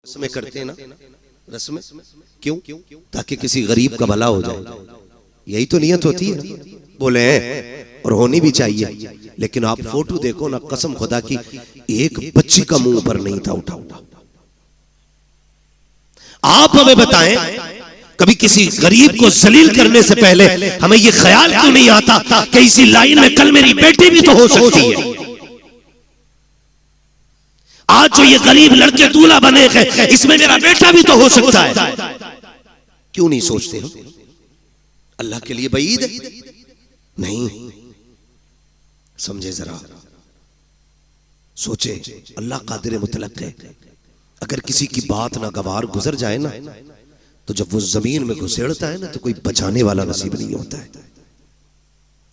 रस्में करते हैं ना, रस्में क्यों? ताकि किसी गरीब का भला हो जाए। यही तो नियत होती है ना, बोले हैं और होनी भी चाहिए। लेकिन आप फोटो देखो ना, कसम खुदा की एक बच्ची का मुंह पर नहीं था उठा उठा। आप हमें बताएं, कभी किसी गरीब को जलील करने से पहले हमें यह ख्याल क्यों नहीं आता कि इसी लाइन में कल मेरी बेटी भी तो हो सकती है। आज जो ये गरीब लड़के दूल्हा बने हैं, इसमें मेरा बेटा भी तो हो सकता है। क्यों नहीं सोचते हम? अल्लाह के लिए बईद है? नहीं, समझे जरा, सोचे। अल्लाह कादिर मुतलक है। अगर किसी की बात ना गवार गुजर जाए ना, तो जब वो जमीन में घुसेड़ता है ना, तो कोई बचाने वाला नसीब नहीं होता है।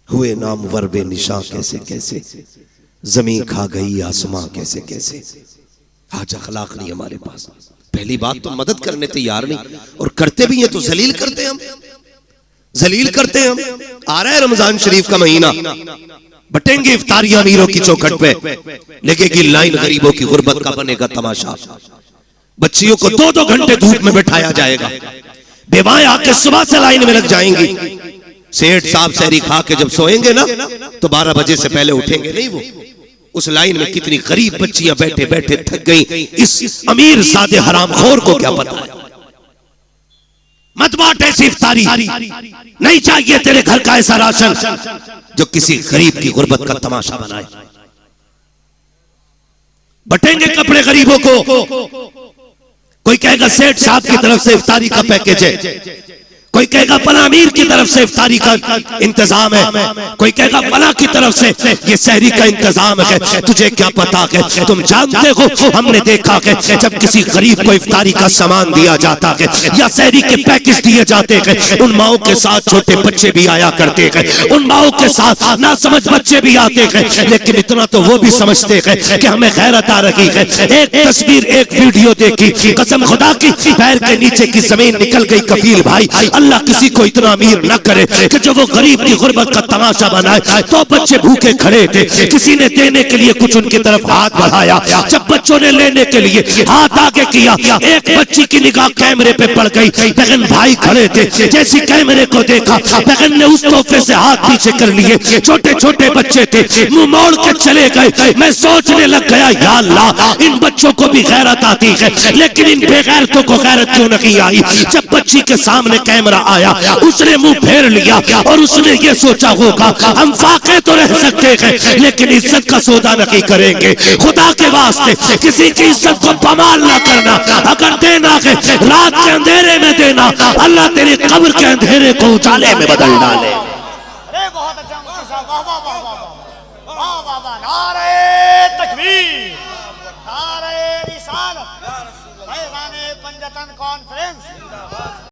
हुए नाम वर्बे निशा कैसे कैसे, जमीन खा गई आसमां कैसे कैसे। आज अखलाक नहीं हमारे पास। पहली बात तो मदद करने तैयार नहीं, और करते भी हैं तो जलील करते हैं हम, जलील करते हैं हम। आ रहा है रमजान शरीफ का महीना, बटेंगे इफ्तारियां अमीरों की चौखट पे, लगेगी लाइन गरीबों की गुर्बत का बनेगा तमाशा। बच्चियों को 2-2 घंटे धूप में बैठाया जाएगा, बेवाएं आके सुबह से लाइन में लग जाएंगी। सेठ साहब सहरी खा के जब सोएंगे ना, तो 12 बजे से पहले उठेंगे नहीं वो। उस लाइन में कितनी गरीब बच्चियां बैठे बैठे थक गई, इस अमीर सादे हरामखोर को क्या पता है। मत बांट ऐसी इफ्तारी, नहीं चाहिए तेरे घर का ऐसा राशन जो किसी गरीब की गुर्बत का तमाशा बनाए। बटेंगे कपड़े गरीबों को, कोई कहेगा सेठ साहब की तरफ से इफ्तारी का पैकेज है, कोई कहेगा फला अमीर की तरफ से इफ्तारी का इंतजाम है, कोई कहेगा फला की तरफ से ये सहरी का इंतजाम है। तुझे क्या पता है? तुम जानते हो, हमने देखा है जब किसी गरीब को इफ्तारी का सामान दिया जाता है या सहरी के पैकेज दिए जाते हैं, उन माओं के साथ छोटे बच्चे भी आया करते हैं, उन माओं के साथ ना समझ बच्चे भी आते हैं। लेकिन इतना तो वो भी समझते हैं कि हमें गैरत आ रही है। एक तस्वीर, एक वीडियो देखी, कसम खुदा की पैर के नीचे की जमीन निकल गई। कफील भाई, अल्लाह किसी को इतना अमीर न करे कि जो वो गरीब की गुर्बत का तमाशा बनाए। तो बच्चे भूखे खड़े थे, किसी ने देने के लिए कुछ उनकी तरफ हाथ बढ़ाया, जब बच्चों ने लेने के लिए हाथ आगे किया, एक बच्ची की निगाह कैमरे पे पड़ गई। बहन भाई खड़े थे, जैसी कैमरे को देखा, बहन ने उस तोहफे से हाथ पीछे कर लिए। छोटे छोटे बच्चे थे, मुंह मोड़ के चले गए। मैं सोचने लग गया, या अल्लाह, इन बच्चों को भी गैरत आती है, लेकिन इन बेगैरतों को गैरत क्यों नहीं आई? जब बच्ची के सामने कैमरा आया, उसने मुंह फेर लिया और उसने ये सोचा होगा हम फाके तो रह सकते हैं, लेकिन इज्जत का सौदा नहीं करेंगे। खुदा के वास्ते किसी की इज्जत को बमाल ना करना। अगर देना है रात के अंधेरे में देना, अल्लाह तेरी कब्र के अंधेरे को उजाले में बदल डाले। अरे बहुत अच्छा, वाह वाह वाह वाह वाह वाह, नारे तकबीर, नारे रिसालत, पैगाने पंजतन कॉन्फ्रेंस।